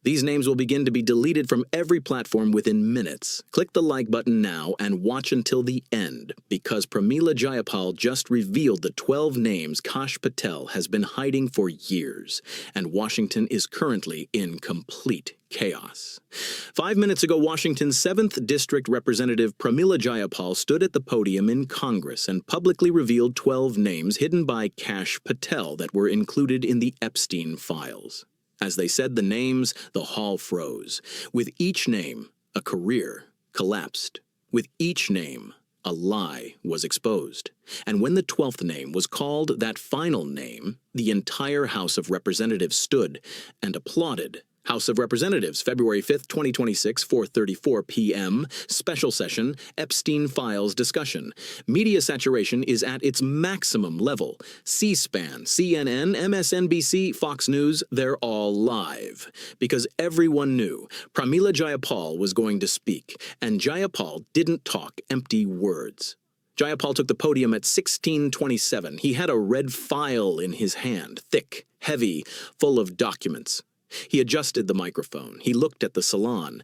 These names will begin to be deleted from every platform within minutes. Click the like button now and watch until the end, because Pramila Jayapal just revealed the 12 names Kash Patel has been hiding for years, and Washington is currently in complete chaos. 5 minutes ago, Washington's 7th District Representative Pramila Jayapal stood at the podium in Congress and publicly revealed 12 names hidden by Kash Patel that were included in the Epstein files. As they said the names, the hall froze. With each name, a career collapsed. With each name, a lie was exposed. And when the 12th name was called, that final name, the entire House of Representatives stood and applauded. House of Representatives, February 5th, 2026, 4:34 p.m., special session, Epstein files discussion. Media saturation is at its maximum level. C-SPAN, CNN, MSNBC, Fox News, they're all live. Because everyone knew Pramila Jayapal was going to speak, and Jayapal didn't talk empty words. Jayapal took the podium at 16:27. He had a red file in his hand, thick, heavy, full of documents. He adjusted the microphone, he looked at the salon,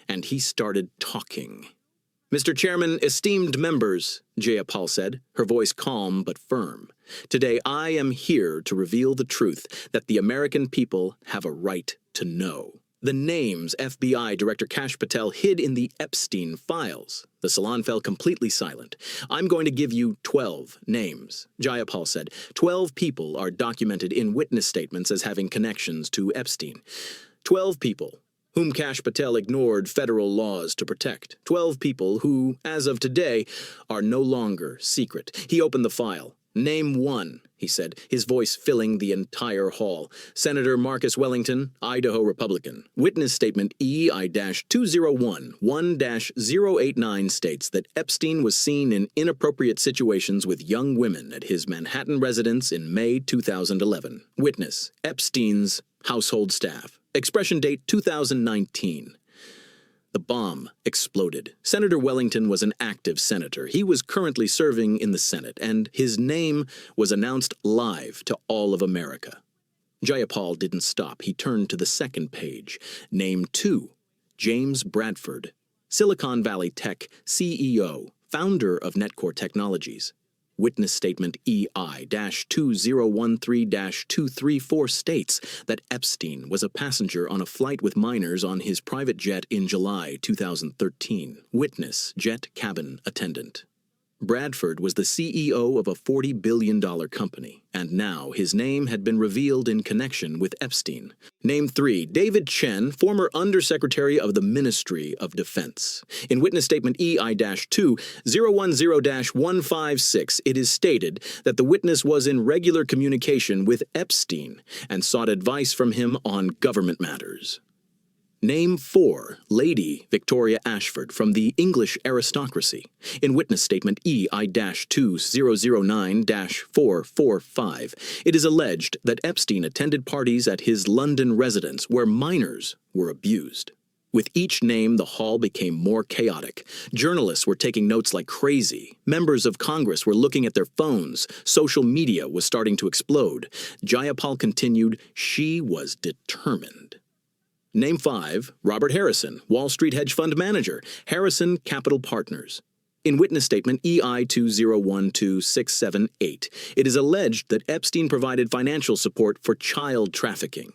and he started talking. "Mr. Chairman, esteemed members," Jayapal said, her voice calm but firm. "Today I am here to reveal the truth that the American people have a right to know. The names FBI Director Kash Patel hid in the Epstein files." The salon fell completely silent. "I'm going to give you 12 names," Jayapal said. 12 people are documented in witness statements as having connections to Epstein. 12 people whom Kash Patel ignored federal laws to protect. 12 people who, as of today, are no longer secret. He opened the file. "Name one," he said, his voice filling the entire hall. "Senator Marcus Wellington, Idaho Republican." Witness statement EI-2011-1-089 states that Epstein was seen in inappropriate situations with young women at his Manhattan residence in May 2011. Witness: Epstein's household staff. Expression date 2019. The bomb exploded. Senator Wellington was an active senator. He was currently serving in the Senate, and his name was announced live to all of America. Jayapal didn't stop. He turned to the second page. Name 2, James Bradford, Silicon Valley Tech CEO, founder of Netcore Technologies. Witness statement EI-2013-234 states that Epstein was a passenger on a flight with minors on his private jet in July 2013. Witness: jet cabin attendant. Bradford was the CEO of a $40 billion company, and now his name had been revealed in connection with Epstein. Name 3, David Chen, former Undersecretary of the Ministry of Defense. In witness statement EI-2010-156, it is stated that the witness was in regular communication with Epstein and sought advice from him on government matters. Name 4, Lady Victoria Ashford from the English aristocracy. In witness statement EI-2009-445, it is alleged that Epstein attended parties at his London residence where minors were abused. With each name, the hall became more chaotic. Journalists were taking notes like crazy. Members of Congress were looking at their phones. Social media was starting to explode. Jayapal continued, she was determined. Name 5, Robert Harrison, Wall Street hedge fund manager, Harrison Capital Partners. In witness statement EI-2012-678, it is alleged that Epstein provided financial support for child trafficking.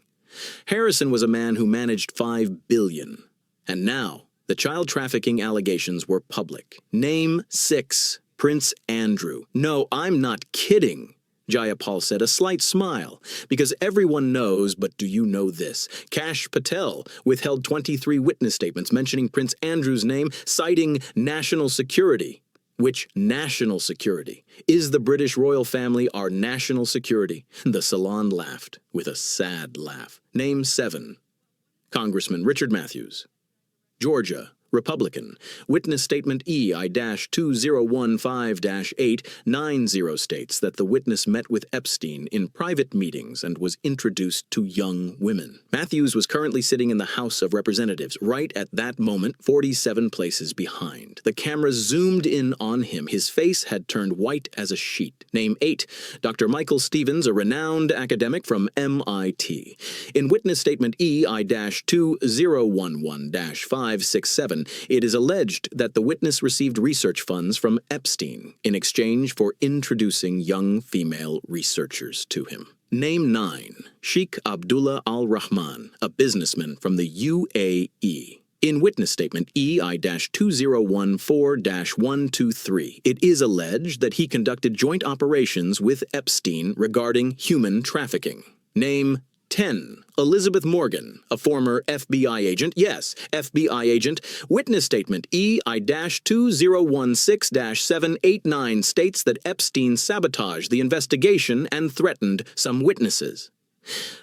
Harrison was a man who managed $5 billion. And now, the child trafficking allegations were public. Name 6, Prince Andrew. No, I'm not kidding, Jayapal said, a slight smile, because everyone knows, but do you know this? Kash Patel withheld 23 witness statements mentioning Prince Andrew's name, citing national security. Which national security? Is the British royal family our national security? The salon laughed, with a sad laugh. Name 7, Congressman Richard Matthews, Georgia Republican. Witness statement EI-2015-890 states that the witness met with Epstein in private meetings and was introduced to young women. Matthews was currently sitting in the House of Representatives, right at that moment, 47 places behind. The camera zoomed in on him. His face had turned white as a sheet. Name 8. Dr. Michael Stevens, a renowned academic from MIT. In witness statement EI-2011-567, it is alleged that the witness received research funds from Epstein in exchange for introducing young female researchers to him. Name 9. Sheikh Abdullah Al-Rahman, a businessman from the UAE. In witness statement EI-2014-123, it is alleged that he conducted joint operations with Epstein regarding human trafficking. Name 10. Elizabeth Morgan, a former FBI agent. Yes, FBI agent. Witness statement EI-2016-789 states that Epstein sabotaged the investigation and threatened some witnesses.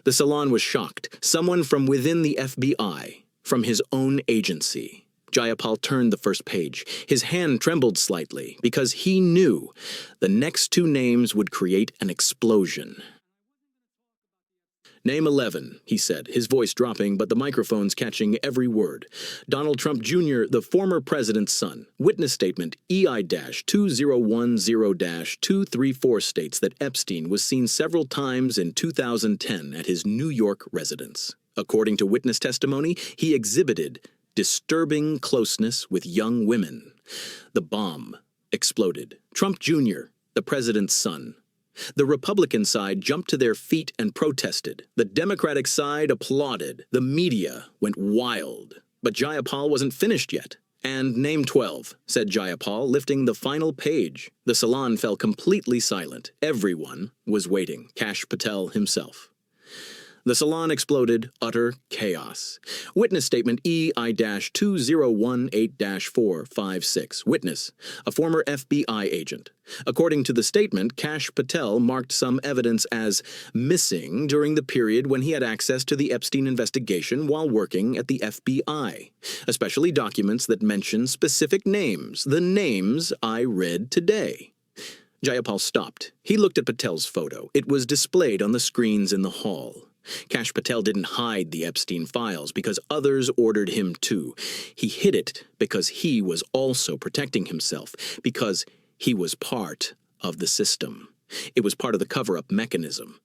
The salon was shocked. Someone from within the FBI, from his own agency. Jayapal turned the first page. His hand trembled slightly because he knew the next 2 names would create an explosion. Name 11, he said, his voice dropping but the microphones catching every word. Donald Trump Jr., the former president's son. Witness statement EI-2010-234 states that Epstein was seen several times in 2010 at his New York residence. According to witness testimony, he exhibited disturbing closeness with young women. The bomb exploded. Trump Jr., the president's son. The Republican side jumped to their feet and protested. The Democratic side applauded. The media went wild. But Jayapal wasn't finished yet. And name 12, said Jayapal, lifting the final page. The salon fell completely silent. Everyone was waiting. Kash Patel himself. The salon exploded, utter chaos. Witness statement EI-2018-456. Witness, a former FBI agent. According to the statement, Kash Patel marked some evidence as missing during the period when he had access to the Epstein investigation while working at the FBI, especially documents that mention specific names, the names I read today. Jayapal stopped. He looked at Patel's photo. It was displayed on the screens in the hall. Kash Patel didn't hide the Epstein files because others ordered him to. He hid it because he was also protecting himself, because he was part of the system. It was part of the cover-up mechanism.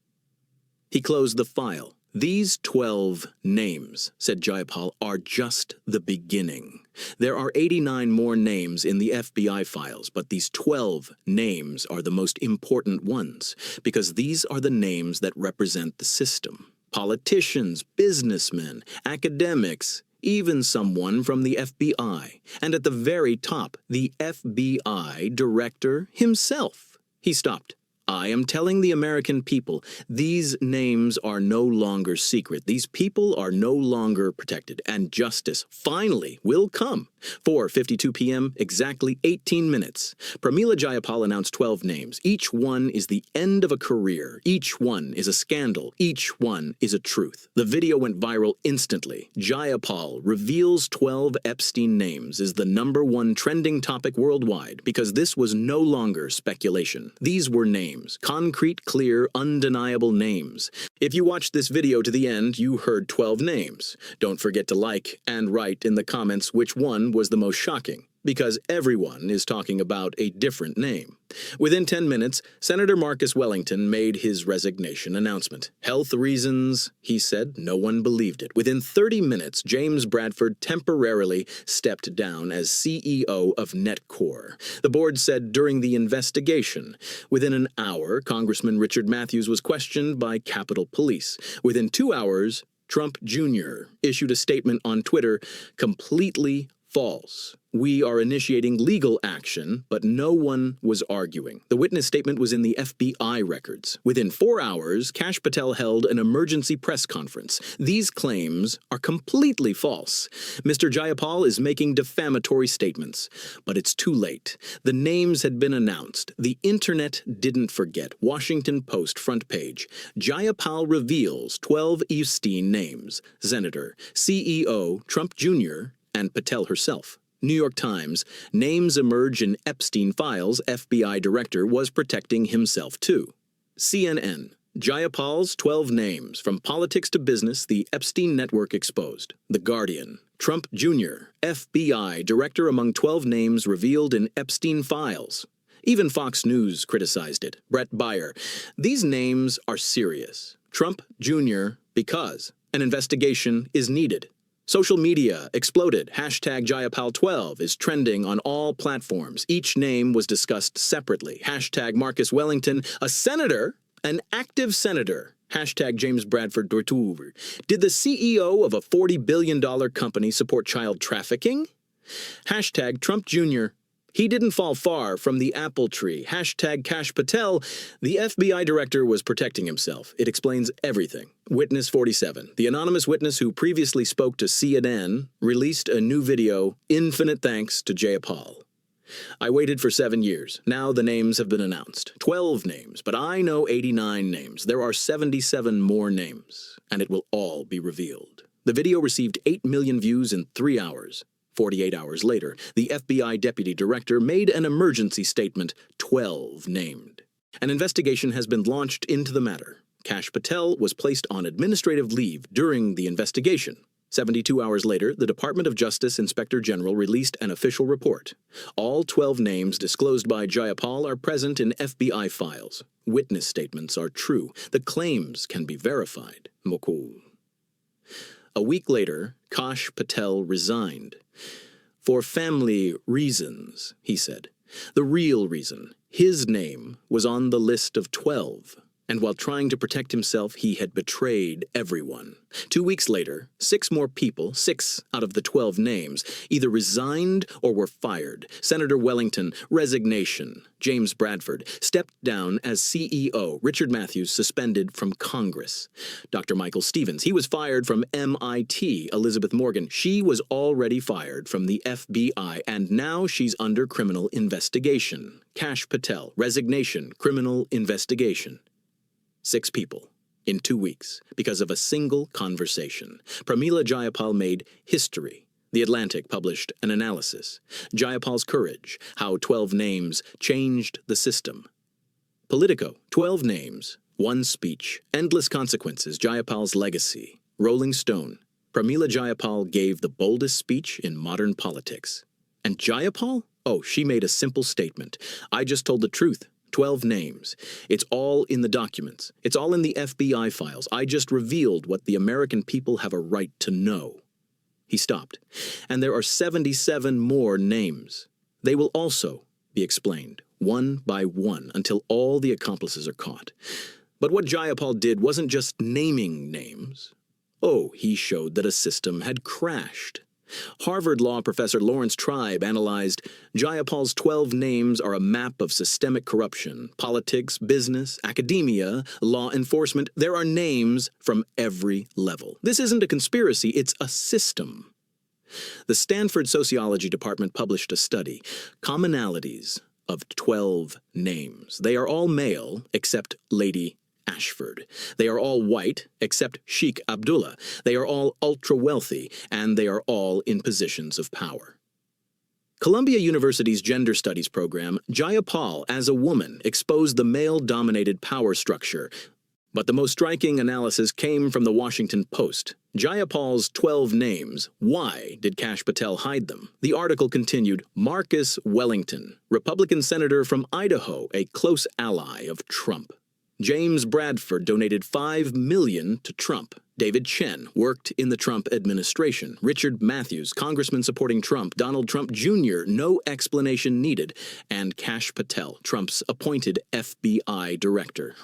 He closed the file. These 12 names, said Jayapal, are just the beginning. There are 89 more names in the FBI files, but these 12 names are the most important ones, because these are the names that represent the system. Politicians, businessmen, academics, even someone from the FBI, and at the very top, the FBI director himself. He stopped. I am telling the American people, these names are no longer secret. These people are no longer protected, and justice finally will come. 4:52 p.m., exactly 18 minutes. Pramila Jayapal announced 12 names. Each one is the end of a career. Each one is a scandal. Each one is a truth. The video went viral instantly. Jayapal reveals 12 Epstein names is the #1 trending topic worldwide because this was no longer speculation. These were names. Concrete, clear, undeniable names. If you watched this video to the end, you heard 12 names. Don't forget to like and write in the comments which one was the most shocking, because everyone is talking about a different name. Within 10 minutes, Senator Marcus Wellington made his resignation announcement. Health reasons, he said. No one believed it. Within 30 minutes, James Bradford temporarily stepped down as CEO of NetCore. The board said during the investigation. Within an hour, Congressman Richard Matthews was questioned by Capitol Police. Within 2 hours, Trump Jr. issued a statement on Twitter, completely false. We are initiating legal action, but no one was arguing. The witness statement was in the FBI records. Within 4 hours, Kash Patel held an emergency press conference. These claims are completely false. Mr. Jayapal is making defamatory statements, but it's too late. The names had been announced. The internet didn't forget. Washington Post front page. Jayapal reveals 12 Epstein names. Senator, CEO, Trump Jr., and Patel herself. New York Times, names emerge in Epstein files. FBI director was protecting himself too. CNN, Jayapal's 12 names, from politics to business, the Epstein network exposed. The Guardian, Trump Jr., FBI director among 12 names revealed in Epstein files. Even Fox News criticized it. Brett Baier, these names are serious. Trump Jr., because an investigation is needed. Social media exploded. Hashtag Jayapal12 is trending on all platforms. Each name was discussed separately. Hashtag Marcus Wellington, a senator, an active senator. Hashtag James Bradford Dortour. Did the CEO of a $40 billion company support child trafficking? Hashtag Trump Jr. He didn't fall far from the apple tree. Hashtag Kash Patel. The FBI director was protecting himself. It explains everything. Witness 47. The anonymous witness who previously spoke to CNN released a new video, infinite thanks to Jayapal. I waited for 7 years. Now the names have been announced. 12 names, but I know 89 names. There are 77 more names, and it will all be revealed. The video received 8 million views in 3 hours. 48 hours later, the FBI deputy director made an emergency statement, 12 named. An investigation has been launched into the matter. Kash Patel was placed on administrative leave during the investigation. 72 hours later, the Department of Justice Inspector General released an official report. All 12 names disclosed by Jayapal are present in FBI files. Witness statements are true. The claims can be verified. Mokul. A week later, Kash Patel resigned. For family reasons, he said. The real reason, his name was on the list of 12. And while trying to protect himself, he had betrayed everyone. 2 weeks later, 6 more people, 6 out of the 12 names, either resigned or were fired. Senator Wellington, resignation. James Bradford stepped down as CEO. Richard Matthews suspended from Congress. Dr. Michael Stevens, he was fired from MIT. Elizabeth Morgan, she was already fired from the FBI, and now she's under criminal investigation. Kash Patel, resignation, criminal investigation. 6 people in 2 weeks because of a single conversation. Pramila Jayapal made history. The Atlantic published an analysis. Jayapal's courage, how 12 names changed the system. Politico, 12 names, 1 speech, endless consequences, Jayapal's legacy. Rolling Stone, Pramila Jayapal gave the boldest speech in modern politics. And Jayapal? Oh, she made a simple statement. I just told the truth. 12 names. It's all in the documents. It's all in the FBI files. I just revealed what the American people have a right to know. He stopped. And there are 77 more names. They will also be explained, one by one, until all the accomplices are caught. But what Jayapal did wasn't just naming names. Oh, he showed that a system had crashed. Harvard law professor Lawrence Tribe analyzed, Jayapal's 12 names are a map of systemic corruption, politics, business, academia, law enforcement. There are names from every level. This isn't a conspiracy, it's a system. The Stanford Sociology Department published a study, Commonalities of 12 Names. They are all male, except Lady Ashford. They are all white, except Sheikh Abdullah. They are all ultra-wealthy, and they are all in positions of power. Columbia University's gender studies program, Jayapal as a woman, exposed the male-dominated power structure. But the most striking analysis came from the Washington Post. Jayapal's 12 names. Why did Kash Patel hide them? The article continued, Marcus Wellington, Republican senator from Idaho, a close ally of Trump. James Bradford donated $5 million to Trump. David Chen worked in the Trump administration. Richard Matthews, congressman supporting Trump. Donald Trump Jr., no explanation needed. And Kash Patel, Trump's appointed FBI director.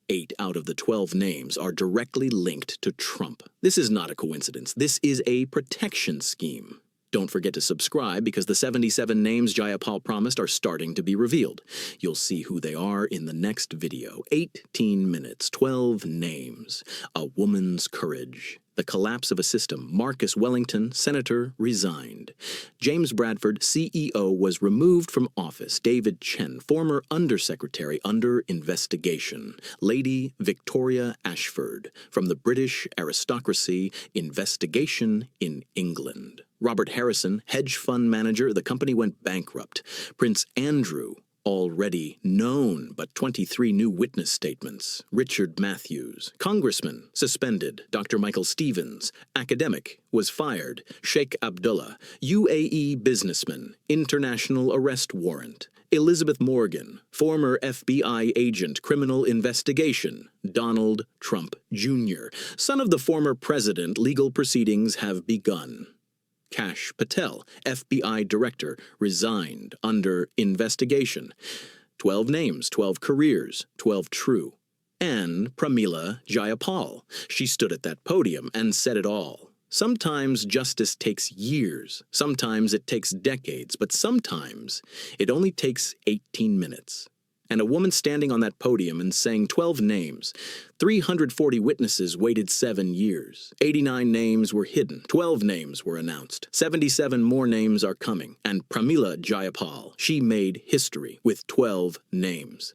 8 out of the 12 names are directly linked to Trump. This is not a coincidence. This is a protection scheme. Don't forget to subscribe because the 77 names Jayapal promised are starting to be revealed. You'll see who they are in the next video. 18 minutes, 12 names. A woman's courage. The collapse of a system. Marcus Wellington, senator, resigned. James Bradford, CEO, was removed from office. David Chen, former undersecretary, under investigation. Lady Victoria Ashford, from the British aristocracy, investigation in England. Robert Harrison, hedge fund manager, the company went bankrupt. Prince Andrew, already known, but 23 new witness statements. Richard Matthews, congressman, suspended. Dr. Michael Stevens, academic, was fired. Sheikh Abdullah, UAE businessman, international arrest warrant. Elizabeth Morgan, former FBI agent, criminal investigation. Donald Trump Jr., son of the former president, legal proceedings have begun. Kash Patel, FBI director, resigned under investigation. 12 names, 12 careers, 12 true. And Pramila Jayapal. She stood at that podium and said it all. Sometimes justice takes years, sometimes it takes decades, but sometimes it only takes 18 minutes. And a woman standing on that podium and saying 12 names. 340 witnesses waited 7 years. 89 names were hidden. 12 names were announced. 77 more names are coming. And Pramila Jayapal, she made history with 12 names.